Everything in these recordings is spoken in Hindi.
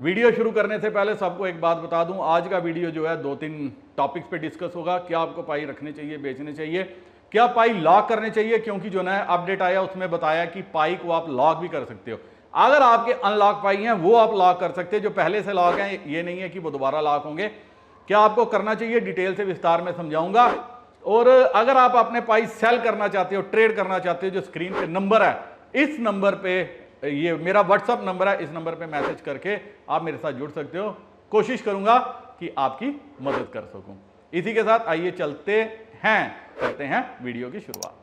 वीडियो शुरू करने से पहले सबको एक बात बता दूं, आज का वीडियो जो है 2-3 टॉपिक्स पे डिस्कस होगा। क्या आपको पाई रखने चाहिए, बेचने चाहिए, क्या पाई लॉक करने चाहिए, क्योंकि जो नया अपडेट आया उसमें बताया कि पाई को आप लॉक भी कर सकते हो। अगर आपके अनलॉक पाई हैं वो आप लॉक कर सकते हैं, जो पहले से लॉक हैं ये नहीं है कि वो दोबारा लॉक होंगे। क्या आपको करना चाहिए डिटेल से विस्तार में समझाऊंगा। और अगर आप अपने पाई सेल करना चाहते हो, ट्रेड करना चाहते हो, जो स्क्रीन पे नंबर है, इस नंबर पे, ये मेरा व्हाट्सअप नंबर है, इस नंबर पे मैसेज करके आप मेरे साथ जुड़ सकते हो। कोशिश करूंगा कि आपकी मदद कर सकूं। इसी के साथ आइए चलते हैं, करते हैं वीडियो की शुरुआत।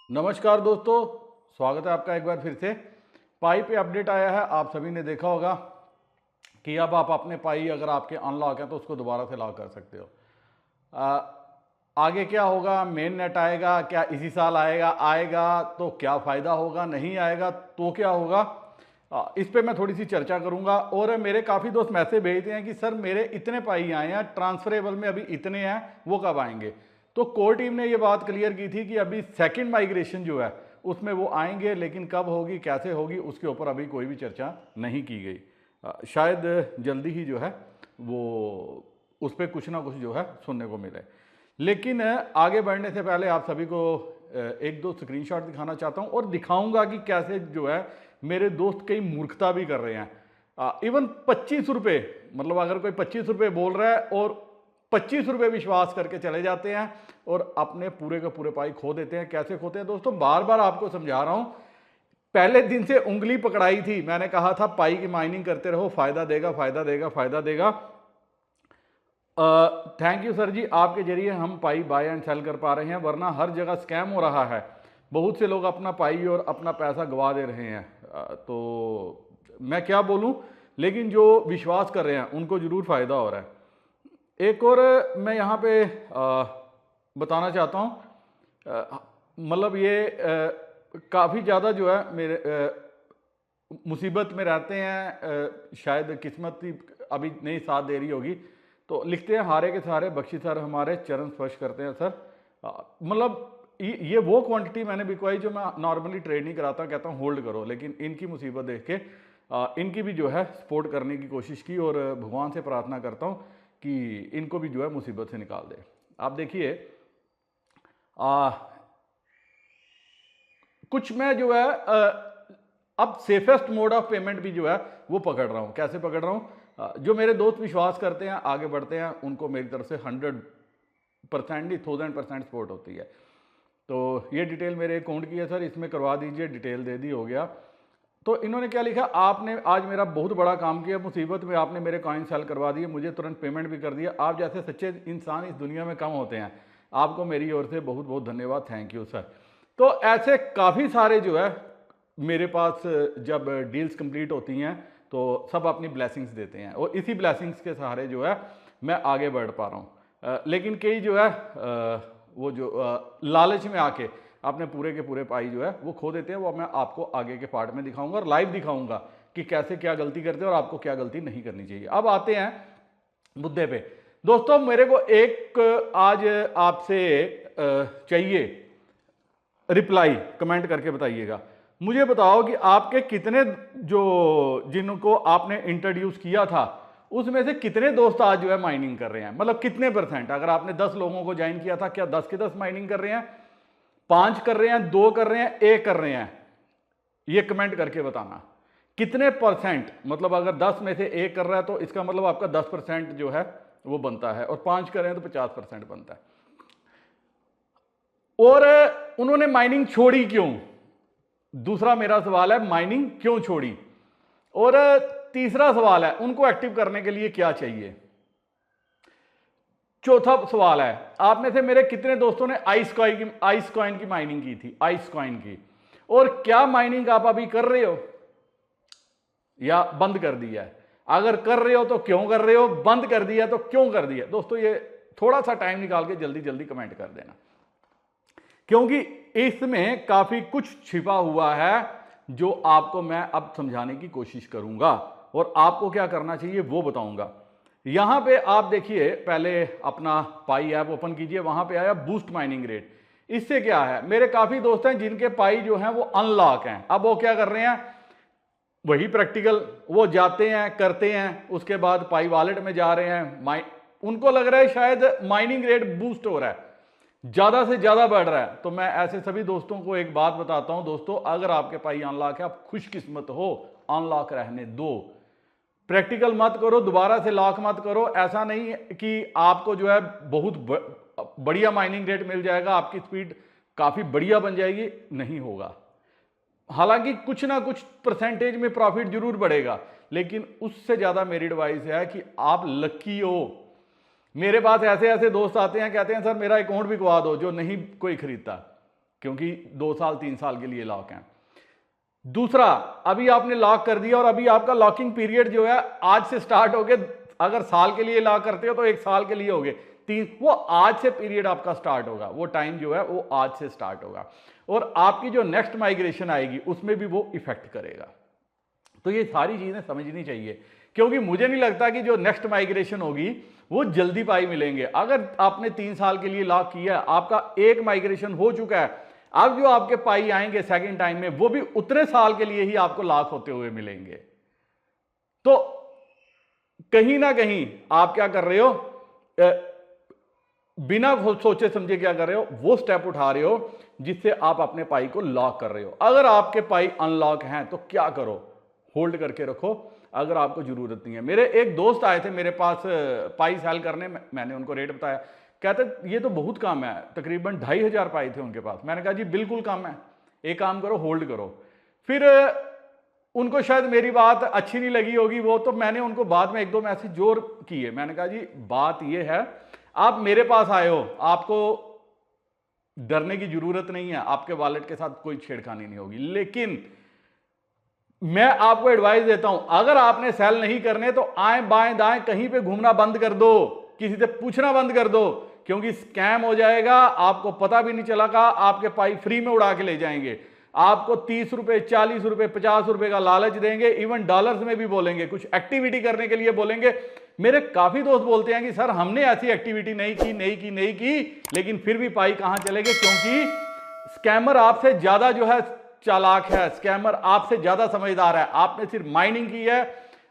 नमस्कार दोस्तों, स्वागत है आपका एक बार फिर से। पाई पे अपडेट आया है, आप सभी ने देखा होगा कि अब आप अपने पाई अगर आपके अनलॉक है तो उसको दोबारा से लॉक कर सकते हो। आगे क्या होगा, मेन नेट आएगा क्या, इसी साल आएगा तो क्या फ़ायदा होगा, नहीं आएगा तो क्या होगा, इस पे मैं थोड़ी सी चर्चा करूंगा। और मेरे काफ़ी दोस्त मैसेज भेजते हैं कि सर मेरे इतने पाई आए हैं, ट्रांसफरेबल में अभी इतने हैं, वो कब आएंगे। तो कोर टीम ने ये बात क्लियर की थी कि अभी सेकंड माइग्रेशन जो है उसमें वो आएंगे, लेकिन कब होगी, कैसे होगी, उसके ऊपर अभी कोई भी चर्चा नहीं की गई। शायद जल्दी ही जो है वो उस पर कुछ ना कुछ जो है सुनने को मिले। लेकिन आगे बढ़ने से पहले आप सभी को एक दो स्क्रीनशॉट दिखाना चाहता हूं और दिखाऊंगा कि कैसे जो है मेरे दोस्त कई मूर्खता भी कर रहे हैं। इवन 25 रुपये, मतलब अगर कोई 25 रुपये बोल रहा है और 25 रुपये विश्वास करके चले जाते हैं और अपने पूरे के पूरे पाई खो देते हैं। कैसे खोते हैं दोस्तों, बार बार आपको समझा रहा हूं। पहले दिन से उंगली पकड़ाई थी, मैंने कहा था पाई की माइनिंग करते रहो, फायदा देगा, फायदा देगा, फायदा देगा। थैंक यू सर जी, आपके जरिए हम पाई बाय एंड सेल कर पा रहे हैं, वरना हर जगह स्कैम हो रहा है। बहुत से लोग अपना पाई और अपना पैसा गवा दे रहे हैं। तो मैं क्या बोलूं, लेकिन जो विश्वास कर रहे हैं उनको जरूर फायदा हो रहा है। एक और मैं यहाँ पे बताना चाहता हूँ, मतलब ये काफ़ी ज़्यादा जो है मेरे मुसीबत में रहते हैं, शायद किस्मत ही अभी नहीं साथ दे रही होगी। तो लिखते हैं हारे के सहारे बख्शी सर हमारे चरण स्पर्श करते हैं सर। मतलब ये वो क्वांटिटी मैंने बिकवाई जो मैं नॉर्मली ट्रेड नहीं कराता, कहता हूँ होल्ड करो, लेकिन इनकी मुसीबत देख के इनकी भी जो है सपोर्ट करने की कोशिश की और भगवान से प्रार्थना करता हूँ कि इनको भी जो है मुसीबत से निकाल दे। आप देखिए कुछ मैं जो है अब सेफेस्ट मोड ऑफ पेमेंट भी जो है वो पकड़ रहा हूँ। कैसे पकड़ रहा हूँ, जो मेरे दोस्त विश्वास करते हैं, आगे बढ़ते हैं, उनको मेरी तरफ से 100% नहीं 1000% सपोर्ट होती है। तो ये डिटेल मेरे अकाउंट की है सर, इसमें करवा दीजिए, डिटेल दे दी, हो गया। तो इन्होंने क्या लिखा, आपने आज मेरा बहुत बड़ा काम किया, मुसीबत में आपने मेरे कॉइन सेल करवा दिए, मुझे तुरंत पेमेंट भी कर दिया। आप जैसे सच्चे इंसान इस दुनिया में कम होते हैं, आपको मेरी ओर से बहुत बहुत धन्यवाद, थैंक यू सर। तो ऐसे काफ़ी सारे जो है मेरे पास जब डील्स कंप्लीट होती हैं तो सब अपनी ब्लेसिंग्स देते हैं और इसी ब्लेसिंग्स के सहारे जो है मैं आगे बढ़ पा रहा हूँ। लेकिन कई जो है वो जो लालच में आके अपने पूरे के पूरे पाई जो है वो खो देते हैं। वो मैं आपको आगे के पार्ट में दिखाऊंगा और लाइव दिखाऊंगा कि कैसे क्या गलती करते हैं और आपको क्या गलती नहीं करनी चाहिए। अब आते हैं मुद्दे पे। दोस्तों मेरे को एक आज आपसे चाहिए रिप्लाई, कमेंट करके बताइएगा। मुझे बताओ कि आपके कितने जो जिनको आपने इंट्रोड्यूस किया था उसमें से कितने दोस्त आज जो है माइनिंग कर रहे हैं, मतलब कितने %। अगर आपने 10 लोगों को ज्वाइन किया था, क्या 10 के 10 माइनिंग कर रहे हैं, 5 कर रहे हैं, 2 कर रहे हैं, 1 कर रहे हैं, ये कमेंट करके बताना कितने %। मतलब अगर 10 में से 1 कर रहा है तो इसका मतलब आपका 10% जो है वो बनता है, और 5 कर रहे हैं तो 50% बनता है। और उन्होंने माइनिंग छोड़ी क्यों, दूसरा मेरा सवाल है, माइनिंग क्यों छोड़ी। और तीसरा सवाल है, उनको एक्टिव करने के लिए क्या चाहिए। चौथा सवाल है, आप में से मेरे कितने दोस्तों ने आइस कॉइन की माइनिंग की थी, आइस कॉइन की, और क्या माइनिंग आप अभी कर रहे हो या बंद कर दिया है। अगर कर रहे हो तो क्यों कर रहे हो, बंद कर दिया तो क्यों कर दिया। दोस्तों ये थोड़ा सा टाइम निकाल के जल्दी जल्दी कमेंट कर देना, क्योंकि इसमें काफी कुछ छिपा हुआ है जो आपको मैं अब समझाने की कोशिश करूंगा और आपको क्या करना चाहिए वो बताऊंगा। यहां पे आप देखिए, पहले अपना पाई ऐप ओपन कीजिए, वहां पे आया बूस्ट माइनिंग रेट। इससे क्या है, मेरे काफी दोस्त हैं जिनके पाई जो हैं वो अनलॉक हैं। अब वो क्या कर रहे हैं, वही प्रैक्टिकल, वो जाते हैं करते हैं, उसके बाद पाई वॉलेट में जा रहे हैं, उनको लग रहा है शायद माइनिंग रेट बूस्ट हो रहा है, ज्यादा से ज्यादा बढ़ रहा है। तो मैं ऐसे सभी दोस्तों को एक बात बताता हूं, दोस्तों अगर आपके पाई अनलॉक है, आप खुशकिस्मत हो, अनलॉक रहने दो, प्रैक्टिकल मत करो, दोबारा से लॉक मत करो। ऐसा नहीं कि आपको जो है बहुत बढ़िया माइनिंग रेट मिल जाएगा, आपकी स्पीड काफी बढ़िया बन जाएगी, नहीं होगा। हालांकि कुछ ना कुछ परसेंटेज में प्रॉफिट जरूर बढ़ेगा, लेकिन उससे ज्यादा मेरी एडवाइस है कि आप लकी हो। मेरे पास ऐसे ऐसे दोस्त आते हैं, कहते हैं सर मेरा अकाउंट भी खुलवा दो, जो नहीं कोई खरीदता, क्योंकि 2 साल 3 साल के लिए लॉक है। दूसरा, अभी आपने लॉक कर दिया और अभी आपका लॉकिंग पीरियड जो है आज से स्टार्ट हो गया। अगर साल के लिए लॉक करते हो तो 1 साल के लिए हो गए 3, वो आज से पीरियड आपका स्टार्ट होगा, वो टाइम जो है वो आज से स्टार्ट होगा, और आपकी जो नेक्स्ट माइग्रेशन आएगी उसमें भी वो इफेक्ट करेगा। तो ये सारी चीजें समझनी चाहिए, क्योंकि मुझे नहीं लगता कि जो नेक्स्ट माइग्रेशन होगी वो जल्दी पाई मिलेंगे। अगर आपने 3 साल के लिए लॉक किया, आपका एक माइग्रेशन हो चुका है, अब जो आपके पाई आएंगे सेकंड टाइम में, वो भी उतने साल के लिए ही आपको लॉक होते हुए मिलेंगे। तो कहीं ना कहीं आप क्या कर रहे हो, बिना सोचे समझे क्या कर रहे हो, वो स्टेप उठा रहे हो जिससे आप अपने पाई को लॉक कर रहे हो। अगर आपके पाई अनलॉक हैं तो क्या करो, होल्ड करके रखो, अगर आपको जरूरत नहीं है। मेरे एक दोस्त आए थे मेरे पास पाई सेल करने, मैंने उनको रेट बताया, कहते ये तो बहुत कम है, तकरीबन 2500 पाई थे उनके पास। मैंने कहा जी बिल्कुल कम है, एक काम करो होल्ड करो। फिर उनको शायद मेरी बात अच्छी नहीं लगी होगी वो, तो मैंने उनको बाद में 1-2 मैसेज जोर किए। मैंने कहा जी बात ये है, आप मेरे पास आए हो, आपको डरने की जरूरत नहीं है, आपके वॉलेट के साथ कोई छेड़खानी नहीं होगी, लेकिन मैं आपको एडवाइस देता हूं, अगर आपने सेल नहीं करने तो आए बाएं दाएं कहीं पे घूमना बंद कर दो, किसी से पूछना बंद कर दो, क्योंकि स्कैम हो जाएगा, आपको पता भी नहीं चलेगा, आपके पाई फ्री में उड़ा के ले जाएंगे, आपको 30 रुपए 40 रुपए 50 रुपए का लालच देंगे, इवन डॉलर्स में भी बोलेंगे, कुछ एक्टिविटी करने के लिए बोलेंगे। मेरे काफी दोस्त बोलते हैं कि सर हमने ऐसी एक्टिविटी नहीं की, लेकिन फिर भी पाई कहां चले गए, क्योंकि स्कैमर आपसे ज्यादा जो है चालाक है, स्कैमर आपसे ज्यादा समझदार है। आपने सिर्फ माइनिंग की है,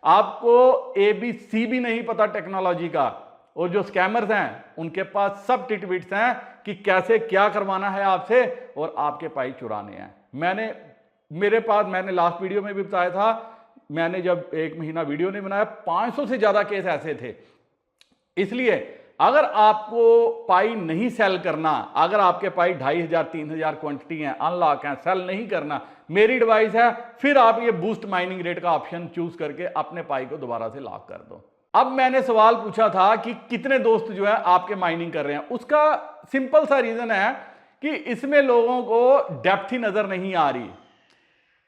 आपको ABC भी नहीं पता टेक्नोलॉजी का, और जो स्कैमर्स हैं उनके पास सब टिटबिट्स हैं कि कैसे क्या करवाना है आपसे और आपके पाई चुराने हैं। मैंने लास्ट वीडियो में भी बताया था, मैंने जब 1 महीना वीडियो नहीं बनाया, 500 से ज्यादा केस ऐसे थे। इसलिए अगर आपको पाई नहीं सेल करना, अगर आपके पाई 2500-3000 क्वांटिटी है, अनलॉक है, सेल नहीं करना, मेरी एडवाइस है फिर आप ये बूस्ट माइनिंग रेट का ऑप्शन चूज करके अपने पाई को दोबारा से लॉक कर दो। अब मैंने सवाल पूछा था कि कितने दोस्त जो है आपके माइनिंग कर रहे हैं, उसका सिंपल सा रीजन है कि इसमें लोगों को डेप्थ ही नजर नहीं आ रही।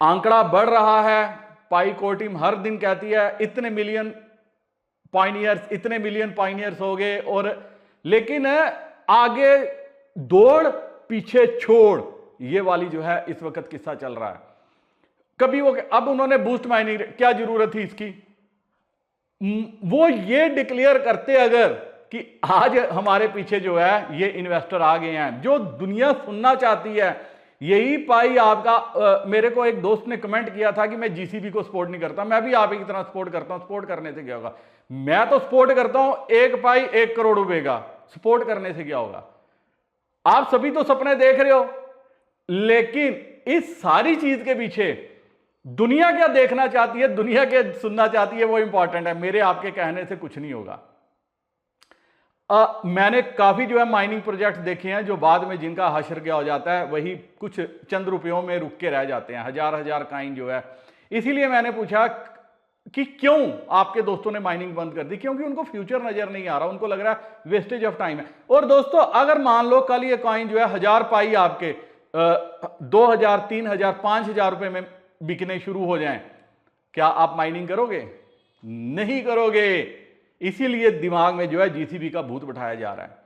आंकड़ा बढ़ रहा है, पाई कोर टीम हर दिन कहती है इतने मिलियन पाइनियर्स हो गए, और लेकिन आगे दौड़ पीछे छोड़, ये वाली जो है इस वक्त किस्सा चल रहा है। कभी वो, अब उन्होंने बूस्ट माइनिंग, क्या जरूरत थी इसकी, वो ये डिक्लेयर करते अगर कि आज हमारे पीछे जो है ये इन्वेस्टर आ गए हैं, जो दुनिया सुनना चाहती है यही पाई आपका। मेरे को एक दोस्त ने कमेंट किया था कि मैं GCB को सपोर्ट नहीं करता, मैं भी आप ही की तरह सपोर्ट करता हूं। सपोर्ट करने से क्या होगा, मैं तो सपोर्ट करता हूं 1 पाई 1 करोड़ रुपए का, सपोर्ट करने से क्या होगा। आप सभी तो सपने देख रहे हो, लेकिन इस सारी चीज के पीछे दुनिया क्या देखना चाहती है, दुनिया क्या सुनना चाहती है, वो इंपॉर्टेंट है। मेरे आपके कहने से कुछ नहीं होगा। मैंने काफी जो है माइनिंग प्रोजेक्ट देखे हैं जो बाद में जिनका हशर क्या हो जाता है, वही कुछ चंद रुपयों में रुक के रह जाते हैं, हजार काइन जो है। इसीलिए मैंने पूछा कि क्यों आपके दोस्तों ने माइनिंग बंद कर दी, क्योंकि उनको फ्यूचर नजर नहीं आ रहा, उनको लग रहा है वेस्टेज ऑफ टाइम है। और दोस्तों अगर मान लो कल ये कॉइन जो है 1000 पाई आपके 2000 3000 5000 रुपए में बिकने शुरू हो जाएं, क्या आप माइनिंग करोगे? नहीं करोगे। इसीलिए दिमाग में जो है GCB का भूत बिठाया जा रहा है।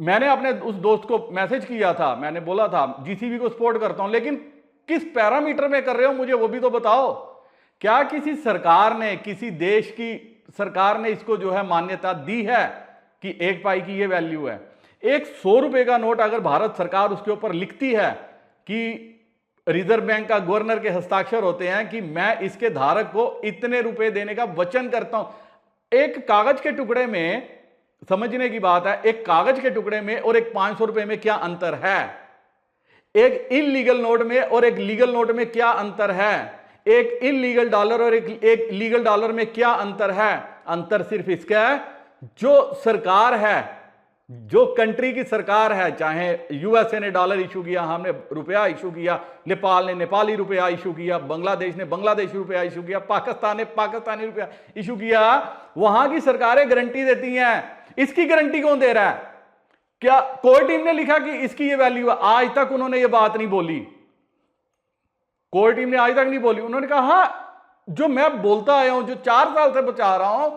मैंने अपने उस दोस्त को मैसेज किया था, मैंने बोला था GCB को सपोर्ट करता हूं, लेकिन किस पैरामीटर में कर रहे हो मुझे वो भी तो बताओ। क्या किसी सरकार ने, किसी देश की सरकार ने इसको जो है मान्यता दी है कि 1 पाई की ये वैल्यू है? एक 100 रुपए का नोट अगर भारत सरकार उसके ऊपर लिखती है कि रिजर्व बैंक का गवर्नर के हस्ताक्षर होते हैं कि मैं इसके धारक को इतने रुपए देने का वचन करता हूं। एक कागज के टुकड़े में, समझने की बात है, एक कागज के टुकड़े में और एक 500 रुपए में क्या अंतर है? एक इलीगल नोट में और एक लीगल नोट में क्या अंतर है? एक इलीगल डॉलर और एक लीगल डॉलर में क्या अंतर है? अंतर सिर्फ इसका है, जो सरकार है, जो कंट्री की सरकार है, चाहे यूएसए ने डॉलर इशू किया, हमने रुपया इशू किया, नेपाल ने नेपाली रुपया इशू किया, बांग्लादेश ने बांग्लादेशी रुपया इशू किया, पाकिस्तान ने पाकिस्तानी रुपया इशू किया, वहां की सरकारें गारंटी देती हैं। इसकी गारंटी कौन दे रहा है? क्या कोई टीम ने लिखा कि इसकी ये वैल्यू है? आज तक उन्होंने ये बात नहीं बोली, कोई टीम ने आज तक नहीं बोली। उन्होंने कहा हाँ, जो मैं बोलता आया हूं, जो 4 साल से बचा रहा हूं,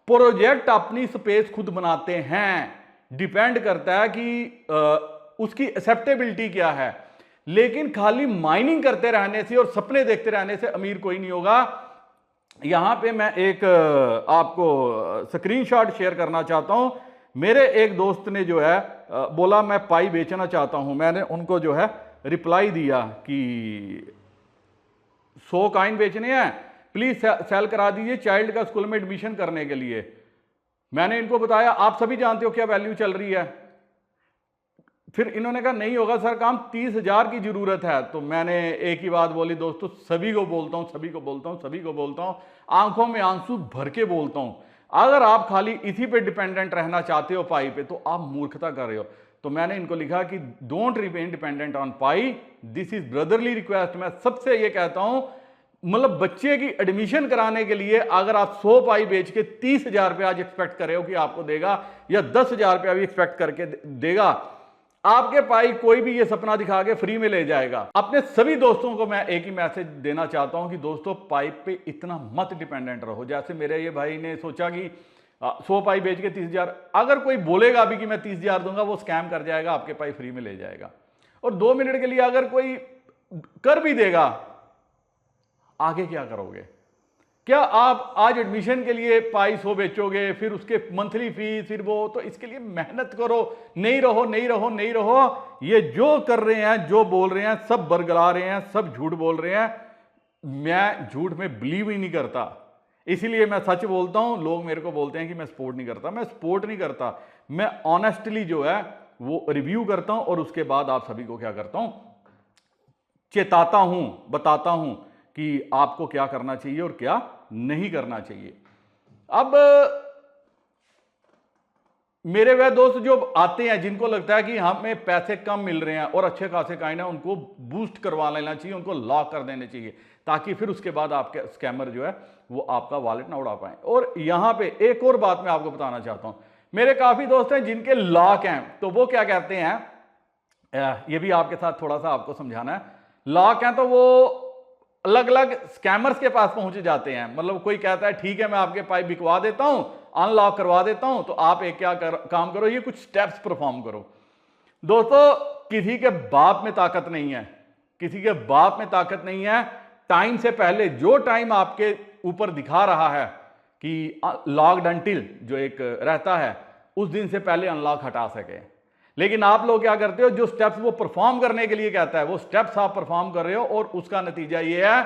प्रोजेक्ट अपनी स्पेस खुद बनाते हैं, डिपेंड करता है कि उसकी एक्सेप्टेबिलिटी क्या है। लेकिन खाली माइनिंग करते रहने से और सपने देखते रहने से अमीर कोई नहीं होगा। यहां पे मैं एक आपको स्क्रीनशॉट शेयर करना चाहता हूं। मेरे एक दोस्त ने जो है बोला मैं पाई बेचना चाहता हूं। मैंने उनको जो है रिप्लाई दिया कि 100 कॉइन बेचने हैं, प्लीज सेल करा दीजिए चाइल्ड का स्कूल में एडमिशन करने के लिए। मैंने इनको बताया आप सभी जानते हो क्या वैल्यू चल रही है। फिर इन्होंने कहा नहीं होगा सर, काम 30,000 की जरूरत है। तो मैंने एक ही बात बोली, दोस्तों सभी को बोलता हूं, सभी को बोलता हूं, सभी को बोलता हूं, आंखों में आंसू भर के बोलता हूं, अगर आप खाली इसी पे डिपेंडेंट रहना चाहते हो पाई पे, तो आप मूर्खता कर रहे हो। तो मैंने इनको लिखा कि don't remain dependent on pi, this is brotherly request. मैं सबसे ये कहता हूं, मतलब बच्चे की एडमिशन कराने के लिए अगर आप 100 पाई बेच के 30,000 रुपये आज एक्सपेक्ट कर रहे हो कि आपको देगा, या 10,000 रुपया भी एक्सपेक्ट करके देगा, आपके पाई कोई भी ये सपना दिखा के फ्री में ले जाएगा। अपने सभी दोस्तों को मैं एक ही मैसेज देना चाहता हूं कि दोस्तों पाइप पे इतना मत डिपेंडेंट रहो। जैसे मेरे ये भाई ने सोचा कि 100 पाई बेच के 30,000, अगर कोई बोलेगा भी कि मैं 30,000 दूंगा, वो स्कैम कर जाएगा, आपके पाई फ्री में ले जाएगा। और 2 मिनट के लिए अगर कोई कर भी देगा, आगे क्या करोगे? क्या आप आज एडमिशन के लिए पाई 100 बेचोगे, फिर उसके मंथली फीस, फिर वो, तो इसके लिए मेहनत करो। नहीं रहो, नहीं रहो, नहीं रहो। ये जो कर रहे हैं, जो बोल रहे हैं, सब बरगला रहे हैं, सब झूठ बोल रहे हैं। मैं झूठ में बिलीव ही नहीं करता, इसीलिए मैं सच बोलता हूं। लोग मेरे को बोलते हैं कि मैं सपोर्ट नहीं करता, मैं सपोर्ट नहीं करता। मैं ऑनेस्टली जो है वो रिव्यू करता हूं और उसके बाद आप सभी को क्या करता हूं, चेताता हूं, बताता हूं कि आपको क्या करना चाहिए और क्या नहीं करना चाहिए। अब मेरे वह दोस्त जो आते हैं, जिनको लगता है कि हमें पैसे कम मिल रहे हैं और अच्छे खासे कॉइन है, उनको बूस्ट करवा लेना चाहिए, उनको लॉक कर देने चाहिए, ताकि फिर उसके बाद आपके स्कैमर जो है वो आपका वॉलेट ना उड़ा पाए। और यहां पे एक और बात मैं आपको बताना चाहता हूं। मेरे काफी दोस्त हैं जिनके लॉक हैं, तो वो क्या कहते हैं, ये भी आपके साथ थोड़ा सा आपको समझाना है। लॉक हैं तो वो अलग अलग स्कैमर्स के पास पहुंच जाते हैं। मतलब कोई कहता है ठीक है मैं आपके पाइप बिकवा देता हूं, अनलॉक करवा देता हूं, तो आप एक काम करो, ये कुछ स्टेप्स परफॉर्म करो। दोस्तों किसी के बाप में ताकत नहीं है, किसी के बाप में ताकत नहीं है। टाइम से पहले, जो टाइम आपके ऊपर दिखा रहा है कि लॉक्ड अनटिल जो एक रहता है, उस दिन से पहले अनलॉक हटा सके। लेकिन आप लोग क्या करते हो, जो स्टेप्स वो परफॉर्म करने के लिए कहता है, वो स्टेप्स आप परफॉर्म कर रहे हो, और उसका नतीजा ये है,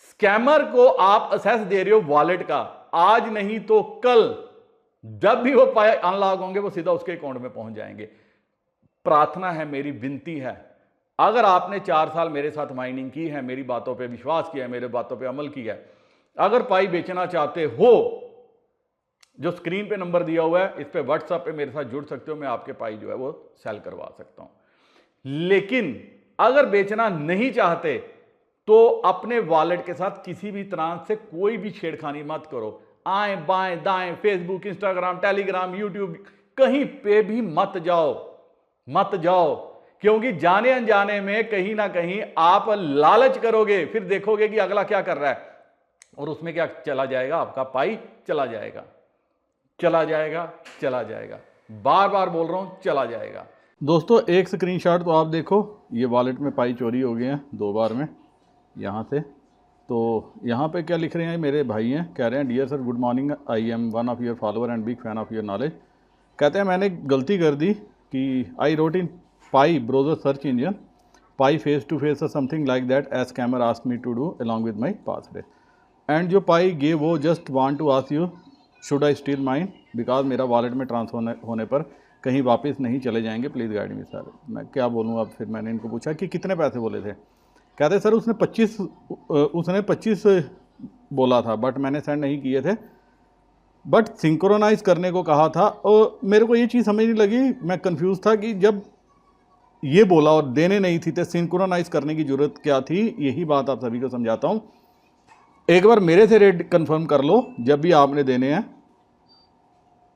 स्कैमर को आप असेस दे रहे हो वॉलेट का। आज नहीं तो कल, जब भी वो पाए अनलॉक होंगे, वो सीधा उसके अकाउंट में पहुंच जाएंगे। प्रार्थना है, मेरी विनती है, अगर आपने 4 साल मेरे साथ माइनिंग की है, मेरी बातों पे विश्वास किया है, मेरे बातों पे अमल किया है, अगर पाई बेचना चाहते हो, जो स्क्रीन पे नंबर दिया हुआ है, इस पे व्हाट्सएप पे मेरे साथ जुड़ सकते हो, मैं आपके पाई जो है वो सेल करवा सकता हूं। लेकिन अगर बेचना नहीं चाहते तो अपने वॉलेट के साथ किसी भी तरह से कोई भी छेड़खानी मत करो। आए बाएं दाएं, फेसबुक, इंस्टाग्राम, टेलीग्राम, यूट्यूब, कहीं पे भी मत जाओ, मत जाओ, क्योंकि जाने अनजाने में कहीं ना कहीं आप लालच करोगे, फिर देखोगे कि अगला क्या कर रहा है, और उसमें क्या चला जाएगा, आपका पाई चला जाएगा, चला जाएगा, चला जाएगा। बार बार बोल रहा हूं, चला जाएगा। दोस्तों एक स्क्रीनशॉट तो आप देखो, ये वॉलेट में पाई चोरी हो गए हैं 2 बार में यहाँ से। तो यहाँ पे क्या लिख रहे हैं, मेरे भाई हैं, कह रहे हैं dear sir good morning, I am one of your follower and big fan of your knowledge. कहते हैं मैंने गलती कर दी कि I wrote in Pi browser search engine Pi face to face और something like that as scammer asked me to do along with my password. And जो पाई गे वो just want to ask you should I still mine because मेरा वॉलेट में ट्रांसफर होने पर कहीं वापस नहीं चले जाएंगे, प्लीज़ गाइड मी सर। मैं क्या बोलूँ अब, फिर मैंने इनको पूछा कि कितने पैसे बोले थे। कहते सर उसने 25 बोला था बट मैंने सेंड नहीं किए थे, बट सिंक्रोनाइज करने को कहा था। और मेरे को ये चीज़ समझ नहीं लगी, मैं कंफ्यूज था कि जब ये बोला और देने नहीं थी तो सिंक्रोनाइज करने की जरूरत क्या थी। यही बात आप सभी को समझाता हूँ। एक बार मेरे से रेट कंफर्म कर लो, जब भी आपने देने हैं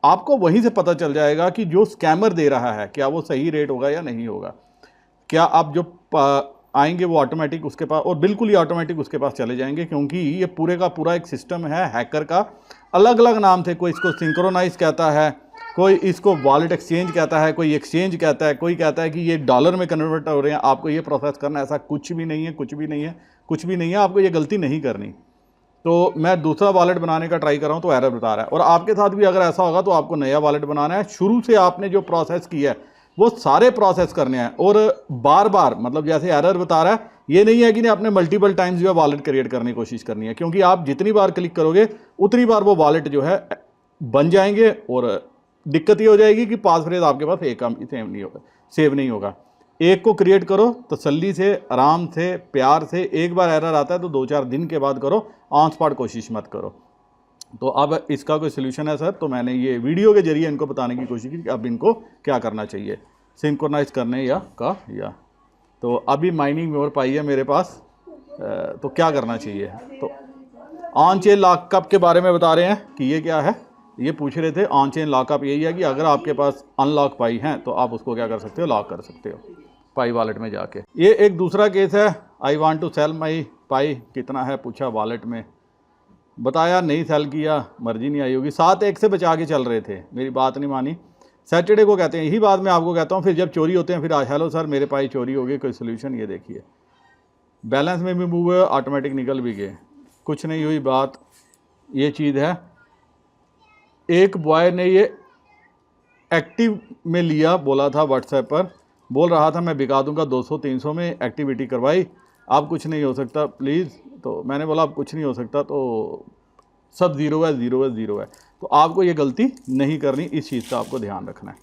आपको वहीं से पता चल जाएगा कि जो स्कैमर दे रहा है क्या वो सही रेट होगा या नहीं होगा। क्या आप जो आएंगे वो ऑटोमेटिक उसके पास, और बिल्कुल ही ऑटोमेटिक उसके पास चले जाएंगे, क्योंकि ये पूरे का पूरा एक सिस्टम है हैकर का। अलग अलग नाम थे, कोई इसको सिंक्रोनाइज कहता है, कोई इसको वॉलेट एक्सचेंज कहता है, कोई एक्सचेंज कहता है, कोई कहता है कि ये डॉलर में कन्वर्ट हो रहे हैं, आपको ये प्रोसेस करना है। ऐसा कुछ भी नहीं है, कुछ भी नहीं है, कुछ भी नहीं है। आपको ये गलती नहीं करनी। तो मैं दूसरा वॉलेट बनाने का ट्राई कर रहा हूँ तो एरर बता रहा है। और आपके साथ भी अगर ऐसा होगा तो आपको नया वॉलेट बनाना है। शुरू से आपने जो प्रोसेस किया है वो सारे प्रोसेस करने हैं, और बार बार, मतलब जैसे एरर बता रहा है, ये नहीं है कि आपने मल्टीपल टाइम्स जो है वॉलेट क्रिएट करने की कोशिश करनी है, क्योंकि आप जितनी बार क्लिक करोगे उतनी बार वो वॉलेट जो है बन जाएंगे। और दिक्कत ये हो जाएगी कि पासवर्ड आपके पास एक सेव नहीं होगा। एक को क्रिएट करो तसल्ली से, आराम से, प्यार से। एक बार एरर आता है तो 2-4 दिन के बाद करो, ऑन स्पॉट कोशिश मत करो। तो अब इसका कोई सोल्यूशन है सर, तो मैंने ये वीडियो के जरिए इनको बताने की कोशिश की कि अब इनको क्या करना चाहिए, सिंक्रोनाइज करने या तो अभी माइनिंग में और पाई है मेरे पास, तो क्या करना चाहिए। तो ऑन चेन लॉकअप के बारे में बता रहे हैं कि ये क्या है। ये पूछ रहे थे ऑन चेन लॉकअप यही है कि अगर आपके पास अनलॉक पाई हैं तो आप उसको क्या कर सकते हो, लॉक कर सकते हो पाई वॉलेट में जाके। ये एक दूसरा केस है, I want to sell my Pi, कितना है पूछा वॉलेट में, बताया नहीं सेल किया, मर्जी नहीं आई होगी। 7-1 से बचा के चल रहे थे, मेरी बात नहीं मानी। सैटरडे को कहते हैं, यही बात मैं आपको कहता हूँ। फिर जब चोरी होते हैं फिर आज हेलो सर मेरे पाई चोरी हो गई, कोई सोल्यूशन। ये देखिए बैलेंस में भी मूव हुए, ऑटोमेटिक निकल भी गए, कुछ नहीं हुई बात। ये चीज़ है। एक बॉय ने ये एक्टिव में लिया, बोला था व्हाट्सएप पर, बोल रहा था मैं बिका दूंगा 200-300 में, एक्टिविटी करवाई, अब कुछ नहीं हो सकता प्लीज़। तो मैंने बोला अब कुछ नहीं हो सकता, तो सब ज़ीरो है, ज़ीरो है, ज़ीरो है। तो आपको ये गलती नहीं करनी, इस चीज़ का आपको ध्यान रखना है।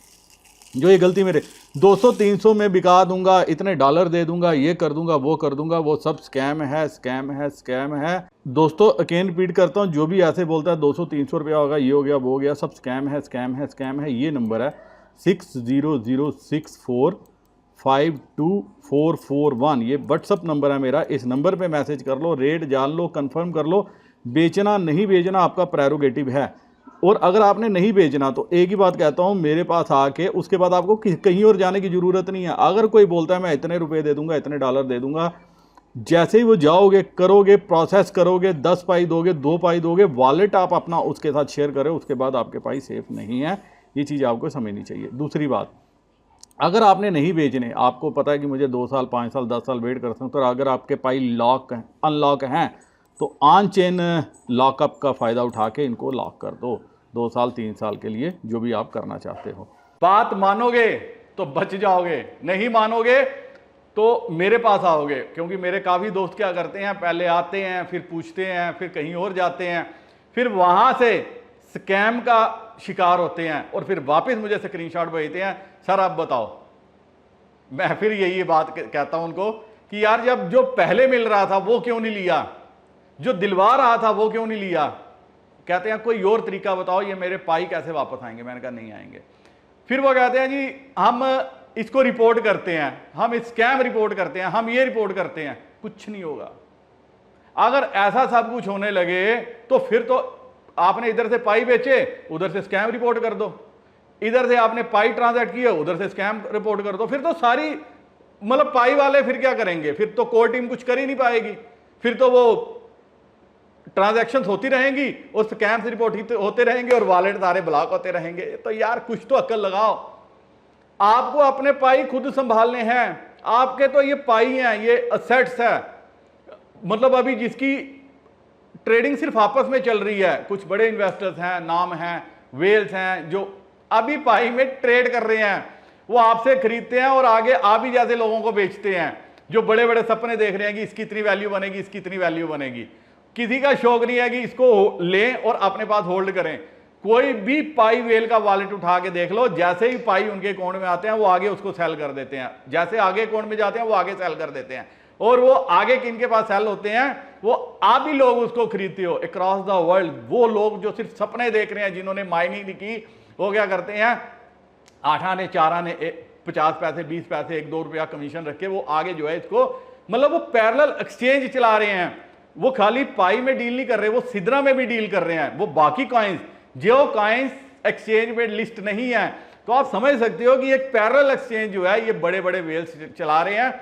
जो ये गलती मेरे 200-300 में बिका दूंगा, इतने डॉलर दे दूंगा, ये कर दूंगा, वो कर दूंगा, वो सब स्कैम है, स्कैम है, स्कैम है। दोस्तों अगेन रिपीट करता हूँ, जो भी ऐसे बोलता है 200-300 रुपया होगा, ये हो गया, वो हो गया, सब स्कैम है, स्कैम है, स्कैम है। ये नंबर है 6006452441, ये व्हाट्सअप नंबर है मेरा। इस नंबर पे मैसेज कर लो, रेट जान लो, कंफर्म कर लो। बेचना नहीं बेचना आपका प्रेरोगेटिव है, और अगर आपने नहीं बेचना तो एक ही बात कहता हूँ, मेरे पास आके उसके बाद आपको कहीं और जाने की ज़रूरत नहीं है। अगर कोई बोलता है मैं इतने रुपए दे दूंगा, इतने डॉलर दे दूंगा, जैसे ही वो जाओगे, करोगे, प्रोसेस करोगे, 10 पाई दोगे, 2 पाई दोगे, वॉलेट आप अपना उसके साथ शेयर करो, उसके बाद आपके पाई सेफ नहीं है। ये चीज़ आपको समझनी चाहिए। दूसरी बात, अगर आपने नहीं बेचने, आपको पता है कि मुझे 2 साल, 5 साल, 10 साल वेट कर सकता हूँ, तो अगर आपके पाई अनलॉक हैं तो ऑन चेन लॉकअप का फ़ायदा उठा के इनको लॉक कर दो 2 साल 3 साल के लिए, जो भी आप करना चाहते हो। बात मानोगे तो बच जाओगे, नहीं मानोगे तो मेरे पास आओगे। क्योंकि मेरे काफ़ी दोस्त क्या करते हैं, पहले आते हैं, फिर पूछते हैं, फिर कहीं और जाते हैं, फिर वहाँ से स्कैम का शिकार होते हैं, और फिर वापस मुझे स्क्रीनशॉट भेजते हैं, सर आप बताओ। मैं फिर यही बात कहता हूँ उनको कि यार जब जो पहले मिल रहा था वो क्यों नहीं लिया, जो दिलवा रहा था वो क्यों नहीं लिया। कहते हैं कोई और तरीका बताओ, ये मेरे पाई कैसे वापस आएंगे। मैंने कहा नहीं आएंगे। फिर वो कहते हैं जी हम इसको रिपोर्ट करते हैं, हम स्कैम रिपोर्ट करते हैं, हम ये रिपोर्ट करते हैं। कुछ नहीं होगा। अगर ऐसा सब कुछ होने लगे तो फिर तो आपने इधर से पाई बेचे, उधर से स्कैम रिपोर्ट कर दो, इधर से आपने पाई ट्रांजैक्ट किया, उधर से स्कैम रिपोर्ट कर दो। फिर तो सारी मतलब पाई वाले फिर क्या करेंगे, फिर तो कोर टीम कुछ कर ही नहीं पाएगी, फिर तो वो ट्रांजैक्शंस होती रहेंगी और स्कैम्स रिपोर्ट होते रहेंगे और वॉलेट सारे ब्लॉक होते रहेंगे। तो यार कुछ तो अक्ल लगाओ। आपको अपने पाई खुद संभालने हैं। आपके तो ये पाई हैं, ये असेट्स है। मतलब अभी जिसकी ट्रेडिंग सिर्फ आपस में चल रही है, कुछ बड़े इन्वेस्टर्स हैं, नाम हैं, वेल्स हैं, जो अभी पाई में ट्रेड कर रहे हैं, वो आपसे खरीदते हैं और आगे आप ही जैसे लोगों को बेचते हैं। जो बड़े बड़े सपने देख रहे हैं कि इसकी इतनी वैल्यू बनेगी, इसकी इतनी वैल्यू बनेगी। किसी का शौक नहीं है कि इसको लें और अपने पास होल्ड करें। कोई भी पाई वेल का वॉलेट उठा के देख लो, जैसे ही पाई उनके अकाउंट में आते हैं वो आगे उसको सेल कर देते हैं, जैसे आगे अकाउंट में जाते हैं वो आगे सेल कर देते हैं। और वो आगे किनके पास सेल होते हैं, वो आप ही लोग उसको खरीदते हो अक्रॉस द वर्ल्ड। वो लोग जो सिर्फ सपने देख रहे हैं, जिन्होंने माइनिंग नहीं की, वो क्या करते हैं, 8 आने 4 आने 50 पैसे 20 पैसे 1-2 रुपया कमीशन रख के वो आगे जो है इसको, मतलब वो पैरेलल एक्सचेंज चला रहे हैं। वो खाली पाई में डील नहीं कर रहे, वो सिद्रा में भी डील कर रहे हैं। वो बाकी कॉइन्स, जो कॉइन्स एक्सचेंज में लिस्ट नहीं है, तो आप समझ सकते हो कि एक पैरेलल एक्सचेंज जो है ये बड़े बड़े वेल्स चला रहे हैं।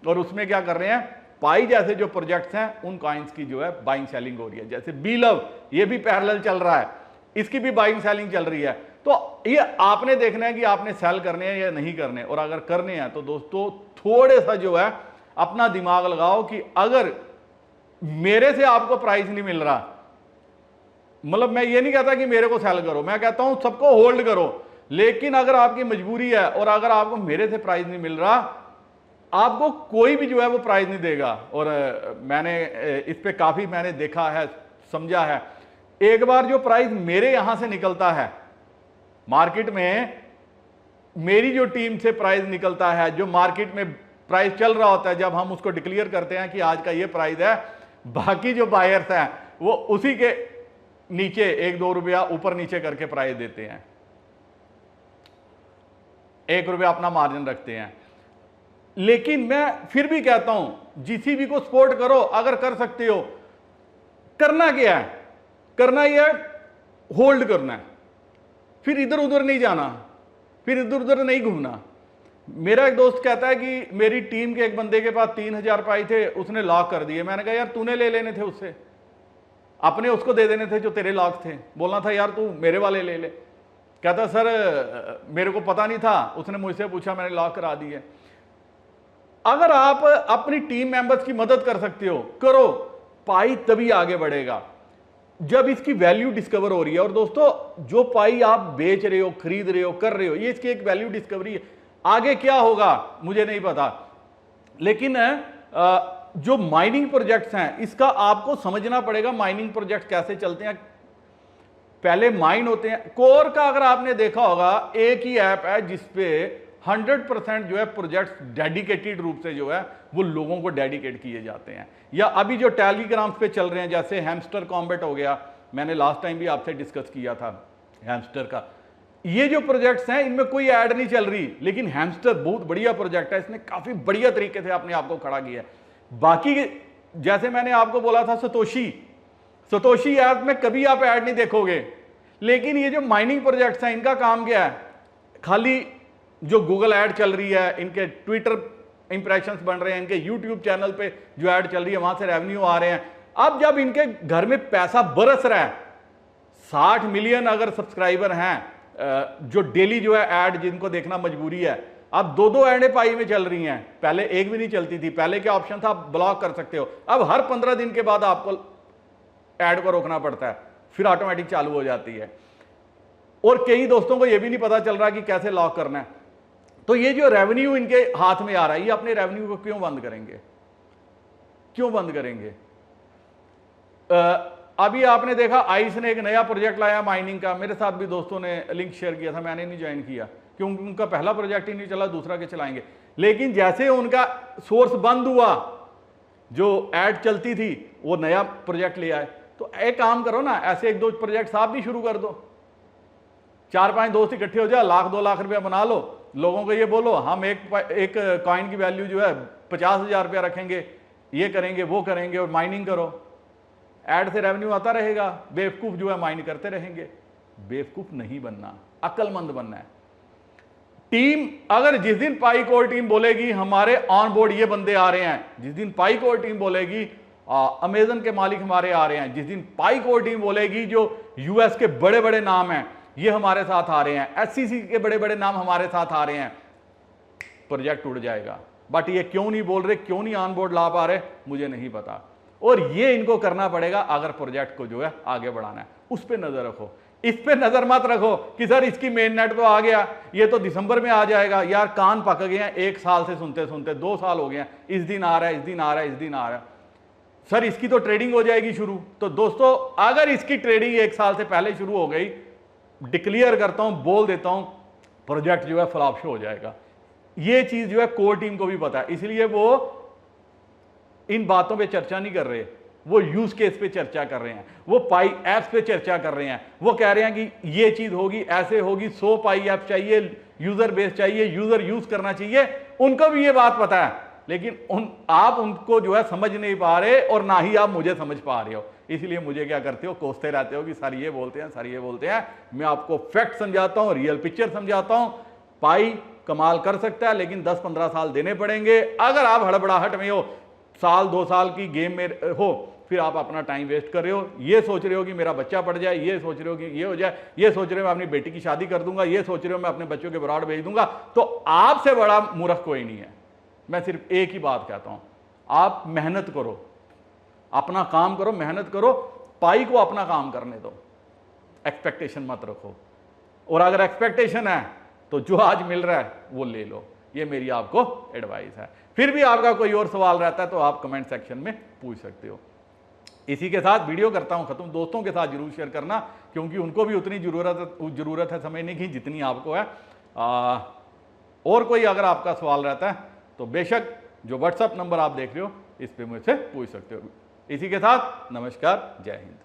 और उसमें क्या कर रहे हैं, पाई जैसे जो प्रोजेक्ट्स हैं उन कॉइन्स की जो है बाइंग सेलिंग हो रही है। जैसे बीलव, ये भी पैरेलल चल रहा है, इसकी भी बाइंग सेलिंग चल रही है। तो ये आपने देखना है कि आपने सेल करने हैं या नहीं करने। और अगर करने हैं तो दोस्तों थोड़े सा जो है अपना दिमाग लगाओ कि अगर मेरे से आपको प्राइस नहीं मिल रहा, मतलब मैं ये नहीं कहता कि मेरे को सेल करो, मैं कहता हूं सबको होल्ड करो। लेकिन अगर आपकी मजबूरी है और अगर आपको मेरे से प्राइस नहीं मिल रहा, आपको कोई भी जो है वो प्राइस नहीं देगा। और मैंने इस पे काफी मैंने देखा है, समझा है। एक बार जो प्राइस मेरे यहां से निकलता है मार्केट में, मेरी जो टीम से प्राइस निकलता है, जो मार्केट में प्राइस चल रहा होता है, जब हम उसको डिक्लेयर करते हैं कि आज का ये प्राइस है, बाकी जो बायर्स हैं वो उसी के नीचे 1-2 रुपया ऊपर नीचे करके प्राइस देते हैं, 1 रुपया अपना मार्जिन रखते हैं। लेकिन मैं फिर भी कहता हूं जीसीबी को सपोर्ट करो अगर कर सकते हो। करना क्या है, करना यह होल्ड करना है, फिर इधर उधर नहीं जाना, फिर इधर उधर नहीं घूमना। मेरा एक दोस्त कहता है कि मेरी टीम के एक बंदे के पास 3000 पाई थे, उसने लॉक कर दिए। मैंने कहा यार तूने ले लेने थे उससे, अपने उसको दे देने थे जो तेरे लॉक थे, बोलना था यार तू मेरे वाले ले ले। कहता सर मेरे को पता नहीं था, उसने मुझसे पूछा, मैंने लॉक करा दिए। अगर आप अपनी टीम मेंबर्स की मदद कर सकते हो, करो। पाई तभी आगे बढ़ेगा जब इसकी वैल्यू डिस्कवर हो रही है। और दोस्तों जो पाई आप बेच रहे हो, खरीद रहे हो, कर रहे हो, ये इसकी एक वैल्यू डिस्कवरी है। आगे क्या होगा मुझे नहीं पता, लेकिन जो माइनिंग प्रोजेक्ट्स हैं इसका आपको समझना पड़ेगा माइनिंग प्रोजेक्ट कैसे चलते हैं। पहले माइन होते हैं। कोर का अगर आपने देखा होगा, एक ही ऐप है जिसपे 100% जो है प्रोजेक्ट्स डेडिकेटेड रूप से जो है वो लोगों को डेडिकेट किए जाते हैं। या अभी जो टेलीग्राम्स पे चल रहे हैं, जैसे हैमस्टर कॉम्बैट हो गया, मैंने लास्ट टाइम भी आपसे डिस्कस किया था हैमस्टर का। ये जो प्रोजेक्ट्स हैं इनमें कोई ऐड नहीं चल रही, लेकिन हैमस्टर बहुत बढ़िया प्रोजेक्ट है, इसने काफी बढ़िया तरीके से अपने आप को खड़ा किया है। बाकी जैसे मैंने आपको बोला था सतोशी ऐप में कभी आप ऐड नहीं देखोगे। लेकिन ये जो माइनिंग प्रोजेक्ट्स हैं इनका काम क्या है, खाली जो गूगल ऐड चल रही है, इनके ट्विटर इंप्रेशंस बन रहे हैं, इनके यूट्यूब चैनल पे जो ऐड चल रही है वहां से रेवेन्यू आ रहे हैं। अब जब इनके घर में पैसा बरस रहा है, 60 मिलियन अगर सब्सक्राइबर हैं जो डेली जो है ऐड जिनको देखना मजबूरी है, अब 2-2 ऐडें पाई में चल रही हैं। पहले एक भी नहीं चलती थी, पहले क्या ऑप्शन था आप ब्लॉक कर सकते हो, अब हर 15 दिन के बाद आपको ऐड को रोकना पड़ता है, फिर ऑटोमेटिक चालू हो जाती है। और कई दोस्तों को यह भी नहीं पता चल रहा कि कैसे लॉक करना है। तो ये जो रेवेन्यू इनके हाथ में आ रहा है, ये अपने रेवेन्यू को क्यों बंद करेंगे, क्यों बंद करेंगे? अभी आपने देखा आइस ने एक नया प्रोजेक्ट लाया माइनिंग का, मेरे साथ भी दोस्तों ने लिंक शेयर किया था, मैंने नहीं ज्वाइन किया क्योंकि उनका पहला प्रोजेक्ट ही नहीं चला, दूसरा के चलाएंगे। लेकिन जैसे उनका सोर्स बंद हुआ, जो ऐड चलती थी, वो नया प्रोजेक्ट ले आए। तो एक काम करो ना, ऐसे 1-2 प्रोजेक्ट आप भी शुरू कर दो, 4-5 दोस्त इकट्ठे हो जाए, 1-2 लाख रुपया बना लो, लोगों को ये बोलो हम एक कॉइन की वैल्यू जो है 50,000 रुपया रखेंगे, ये करेंगे वो करेंगे, और माइनिंग करो, ऐड से रेवेन्यू आता रहेगा। बेवकूफ जो है माइन करते रहेंगे। बेवकूफ नहीं बनना, अक्लमंद बनना है। टीम अगर जिस दिन पाई कोर टीम बोलेगी हमारे ऑन बोर्ड ये बंदे आ रहे हैं, जिस दिन पाई कोर टीम बोलेगी अमेजन के मालिक हमारे आ रहे हैं, जिस दिन पाई कोर टीम बोलेगी जो यूएस के बड़े बड़े नाम हैं ये हमारे साथ आ रहे हैं, एससीसी के बड़े बड़े नाम हमारे साथ आ रहे हैं, प्रोजेक्ट उड़ जाएगा। बट ये क्यों नहीं बोल रहे, क्यों नहीं ऑन बोर्ड ला पा रहे, मुझे नहीं पता। और ये इनको करना पड़ेगा अगर प्रोजेक्ट को जो है आगे बढ़ाना है। उस पर नजर रखो, इस पे नजर मत रखो कि सर इसकी मेन नेट तो आ गया, ये तो दिसंबर में आ जाएगा। यार कान पक गए हैं 1 साल से सुनते सुनते, 2 साल हो गए हैं, इस दिन आ रहा है, इस दिन आ रहा है, इस दिन आ रहा है। सर इसकी तो ट्रेडिंग हो जाएगी शुरू। तो दोस्तों अगर इसकी ट्रेडिंग 1 साल से पहले शुरू हो गई, डिक्लेयर करता हूं, बोल देता हूं, प्रोजेक्ट जो है फ्लॉप शो हो जाएगा। ये चीज जो है कोर टीम को भी पता है, इसलिए वो इन बातों पे चर्चा नहीं कर रहे, वो यूज केस पे चर्चा कर रहे हैं, वो पाई एप्स पे चर्चा कर रहे हैं। वो कह रहे हैं कि ये चीज होगी, ऐसे होगी, 100 पाई ऐप चाहिए, यूजर बेस चाहिए, यूजर यूज करना चाहिए। उनको भी ये बात पता है, लेकिन आप उनको जो है समझ नहीं पा रहे, और ना ही आप मुझे समझ पा रहे हो। इसलिए मुझे क्या करते हो, कोसते रहते हो कि सर ये बोलते हैं, सर ये बोलते हैं। मैं आपको फैक्ट समझाता हूं, रियल पिक्चर समझाता हूं। पाई कमाल कर सकता है, लेकिन 10-15 साल देने पड़ेंगे। अगर आप हड़बड़ाहट में हो, साल 2 साल की गेम में हो, फिर आप अपना टाइम वेस्ट कर रहे हो। ये सोच रहे हो कि मेरा बच्चा पढ़ जाए, ये सोच रहे हो कि ये हो जाए, ये सोच रहे हो मैं अपनी बेटी की शादी कर दूंगा, ये सोच रहे हो मैं अपने बच्चों के ब्रॉड भेज दूंगा। तो आपसे बड़ा मूर्ख कोई नहीं है। मैं सिर्फ एक ही बात कहता हूं, आप मेहनत करो, अपना काम करो, मेहनत करो, पाई को अपना काम करने दो, एक्सपेक्टेशन मत रखो। और अगर एक्सपेक्टेशन है तो जो आज मिल रहा है वो ले लो। ये मेरी आपको एडवाइस है। फिर भी आपका कोई और सवाल रहता है तो आप कमेंट सेक्शन में पूछ सकते हो। इसी के साथ वीडियो करता हूं खत्म। दोस्तों के साथ जरूर शेयर करना, क्योंकि उनको भी उतनी जरूरत है समझने की जितनी आपको है। और कोई अगर आपका सवाल रहता है तो बेशक जो व्हाट्सएप नंबर आप देख रहे हो इस पे मुझसे पूछ सकते हो। इसी के साथ नमस्कार, जय हिंद।